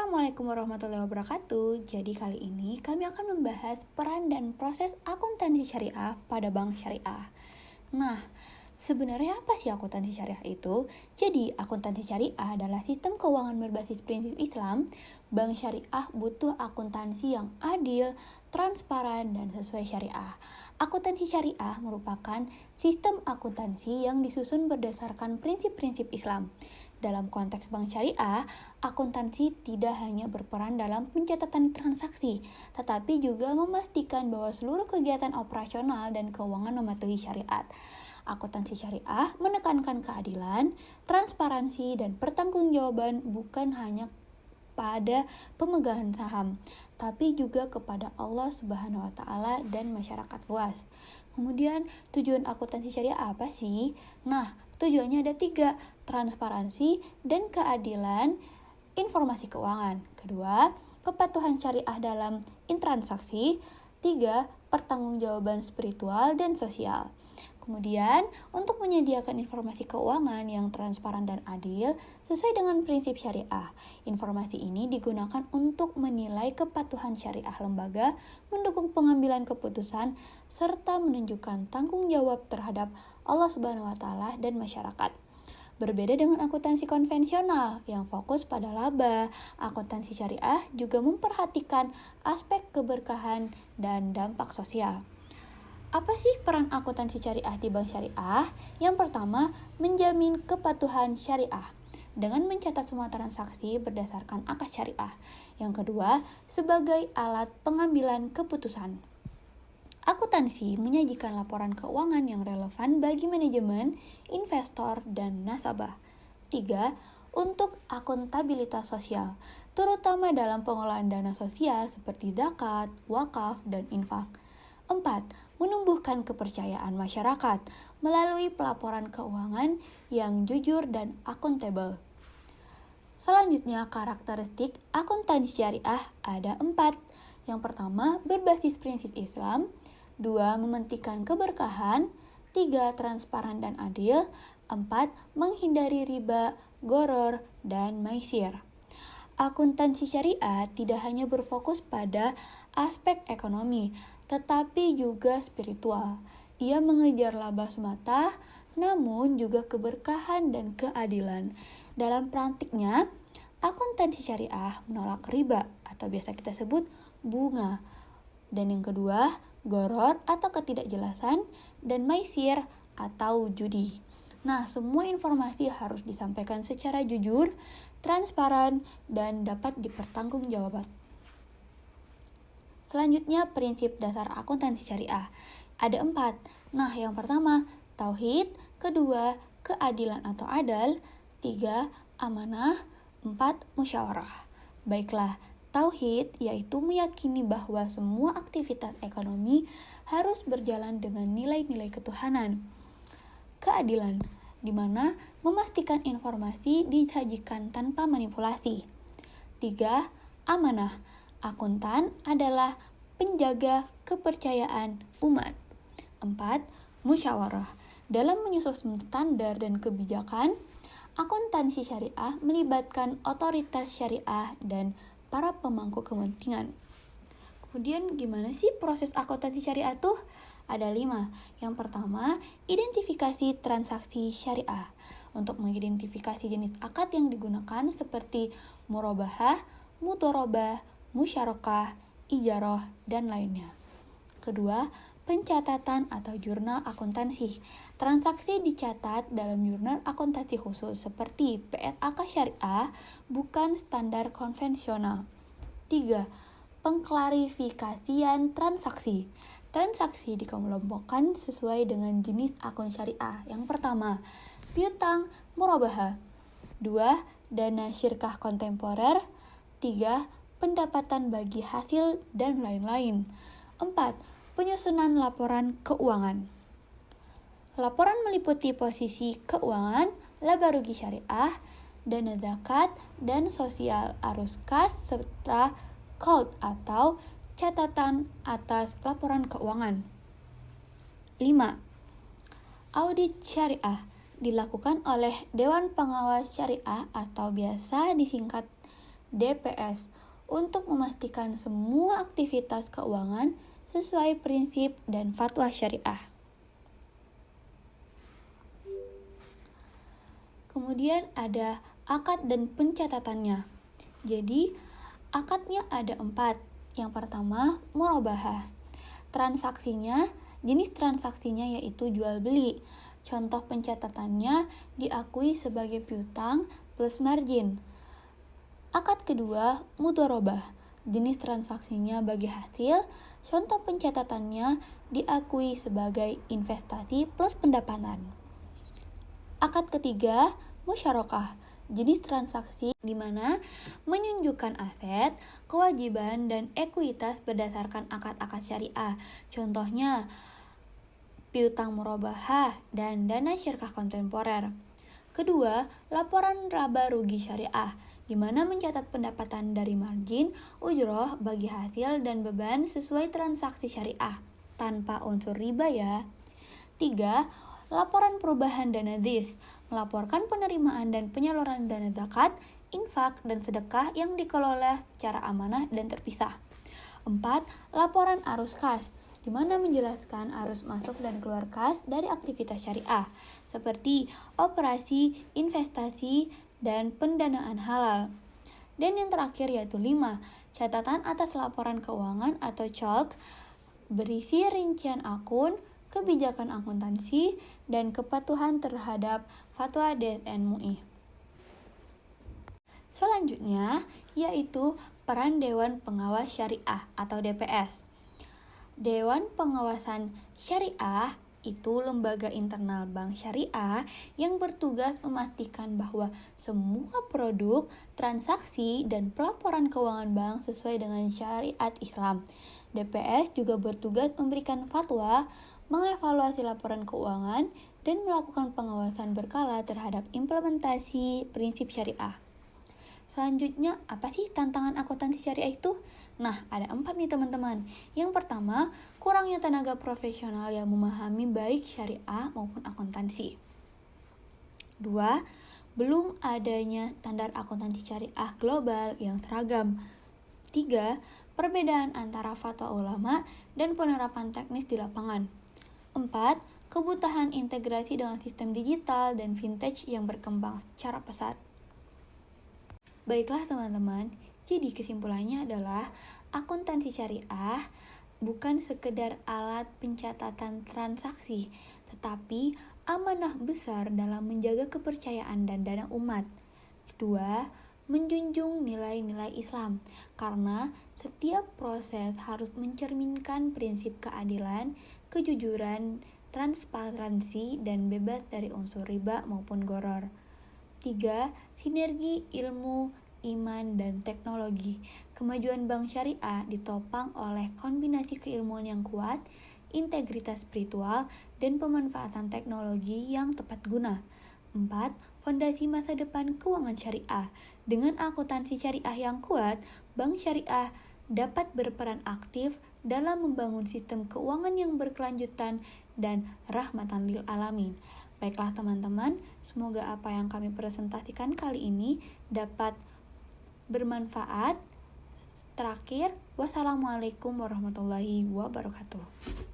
Assalamualaikum warahmatullahi wabarakatuh. Jadi kali ini kami akan membahas peran dan proses akuntansi syariah pada bank syariah. Nah, sebenarnya apa sih akuntansi syariah itu? Jadi, akuntansi syariah adalah sistem keuangan berbasis prinsip Islam. Bank syariah butuh akuntansi yang adil, transparan, dan sesuai syariah. Akuntansi syariah merupakan sistem akuntansi yang disusun berdasarkan prinsip-prinsip Islam. Dalam konteks bank syariah, akuntansi tidak hanya berperan dalam pencatatan transaksi, tetapi juga memastikan bahwa seluruh kegiatan operasional dan keuangan mematuhi syariat. Akuntansi syariah menekankan keadilan, transparansi, dan pertanggungjawaban bukan hanya pada pemegang saham, tapi juga kepada Allah Subhanahu wa Ta'ala dan masyarakat luas. Kemudian, tujuan akuntansi syariah apa sih? Nah, tujuannya ada 3, transparansi dan keadilan informasi keuangan. Kedua, kepatuhan syariah dalam intransaksi. 3, pertanggungjawaban spiritual dan sosial. Kemudian, untuk menyediakan informasi keuangan yang transparan dan adil sesuai dengan prinsip syariah. Informasi ini digunakan untuk menilai kepatuhan syariah lembaga, mendukung pengambilan keputusan, serta menunjukkan tanggung jawab terhadap Allah Subhanahu wa Ta'ala dan masyarakat. Berbeda dengan akuntansi konvensional yang fokus pada laba, akuntansi syariah juga memperhatikan aspek keberkahan dan dampak sosial. Apa sih peran akuntansi syariah di bank syariah? Yang pertama, menjamin kepatuhan syariah dengan mencatat semua transaksi berdasarkan akad syariah. Yang kedua, sebagai alat pengambilan keputusan. Akuntansi menyajikan laporan keuangan yang relevan bagi manajemen, investor, dan nasabah. 3. Untuk akuntabilitas sosial, terutama dalam pengelolaan dana sosial seperti zakat, wakaf, dan infak. 4. Menumbuhkan kepercayaan masyarakat melalui pelaporan keuangan yang jujur dan akuntabel. Selanjutnya, karakteristik akuntansi syariah ada 4. Yang pertama, berbasis prinsip Islam. 2. Mementingkan keberkahan. 3. Transparan dan adil. 4. Menghindari riba, gharar, dan maisir. Akuntansi syariah tidak hanya berfokus pada aspek ekonomi, tetapi juga spiritual. Ia mengejar laba semata, namun juga keberkahan dan keadilan. Dalam praktiknya, akuntansi syariah menolak riba atau biasa kita sebut bunga. Dan yang kedua, gharar atau ketidakjelasan, dan maisir atau judi. Nah, semua informasi harus disampaikan secara jujur, transparan, dan dapat dipertanggungjawabkan. Selanjutnya, prinsip dasar akuntansi syariah. Ada 4. Nah, yang pertama, tauhid. Kedua, keadilan atau adal. 3, amanah. 4, musyawarah. Baiklah, tauhid yaitu meyakini bahwa semua aktivitas ekonomi harus berjalan dengan nilai-nilai ketuhanan. Keadilan, di mana memastikan informasi disajikan tanpa manipulasi. 3, amanah. Akuntan adalah penjaga kepercayaan umat. 4, musyawarah. Dalam menyusun standar dan kebijakan, akuntansi syariah melibatkan otoritas syariah dan para pemangku kepentingan. Kemudian gimana sih proses akuntansi syariah tuh? Ada 5. Yang pertama, identifikasi transaksi syariah. Untuk mengidentifikasi jenis akad yang digunakan seperti murabahah, mudharabah, musyarakah, ijarah, dan lainnya. Kedua, pencatatan atau jurnal akuntansi. Transaksi dicatat dalam jurnal akuntansi khusus seperti PSAK syariah, bukan standar konvensional. 3. Pengklarifikasian transaksi. Transaksi dikelompokkan sesuai dengan jenis akun syariah. Yang pertama, piutang murabahah. 2. Dana syirkah kontemporer. 3. Pendapatan bagi hasil, dan lain-lain. 4. Penyusunan laporan keuangan. Laporan meliputi posisi keuangan, laba rugi syariah, dana zakat, dan sosial arus kas, serta qalt atau catatan atas laporan keuangan. 5. Audit syariah dilakukan oleh Dewan Pengawas Syariah atau biasa disingkat DPS untuk memastikan semua aktivitas keuangan sesuai prinsip dan fatwa syariah. Kemudian ada akad dan pencatatannya. Jadi, akadnya ada 4. Yang pertama, murabahah. Jenis transaksinya yaitu jual beli. Contoh pencatatannya diakui sebagai piutang plus margin. Akad kedua, mudharabah. Jenis transaksinya bagi hasil. Contoh pencatatannya diakui sebagai investasi plus pendapatan. Akad ketiga, musyarakah. Jenis transaksi di mana menunjukkan aset, kewajiban, dan ekuitas berdasarkan akad-akad syariah. Contohnya, piutang murabahah dan dana syirkah kontemporer. Kedua, laporan laba rugi syariah, di mana mencatat pendapatan dari margin, ujroh, bagi hasil, dan beban sesuai transaksi syariah, tanpa unsur riba ya. 3. Laporan perubahan dana ZIS, melaporkan penerimaan dan penyaluran dana zakat, infak, dan sedekah yang dikelola secara amanah dan terpisah. 4. Laporan arus kas, di mana menjelaskan arus masuk dan keluar kas dari aktivitas syariah, seperti operasi, investasi, dan pendanaan halal. Dan yang terakhir yaitu 5. Catatan atas laporan keuangan atau CALK, berisi rincian akun, kebijakan akuntansi, dan kepatuhan terhadap fatwa DSN MUI. Selanjutnya yaitu peran Dewan Pengawas Syariah atau DPS. Dewan Pengawasan Syariah itu lembaga internal bank syariah yang bertugas memastikan bahwa semua produk, transaksi, dan pelaporan keuangan bank sesuai dengan syariat Islam. DPS juga bertugas memberikan fatwa, mengevaluasi laporan keuangan, dan melakukan pengawasan berkala terhadap implementasi prinsip syariah. Selanjutnya, apa sih tantangan akuntansi syariah itu? Nah, ada 4 nih teman-teman. Yang pertama, kurangnya tenaga profesional yang memahami baik syariah maupun akuntansi. 2. Belum adanya standar akuntansi syariah global yang seragam. 3. Perbedaan antara fatwa ulama dan penerapan teknis di lapangan. 4. Kebutuhan integrasi dengan sistem digital dan vintage yang berkembang secara pesat. Baiklah teman-teman, jadi kesimpulannya adalah akuntansi syariah bukan sekedar alat pencatatan transaksi, tetapi amanah besar dalam menjaga kepercayaan dan dana umat. Kedua, menjunjung nilai-nilai Islam, karena setiap proses harus mencerminkan prinsip keadilan, kejujuran, transparansi, dan bebas dari unsur riba maupun gharar. 3. Sinergi ilmu, iman, dan teknologi. Kemajuan bank syariah ditopang oleh kombinasi keilmuan yang kuat, integritas spiritual, dan pemanfaatan teknologi yang tepat guna. 4. Fondasi masa depan keuangan syariah. Dengan akuntansi syariah yang kuat, bank syariah dapat berperan aktif dalam membangun sistem keuangan yang berkelanjutan dan rahmatan lil alamin. Baiklah teman-teman, semoga apa yang kami presentasikan kali ini dapat bermanfaat. Terakhir, wassalamualaikum warahmatullahi wabarakatuh.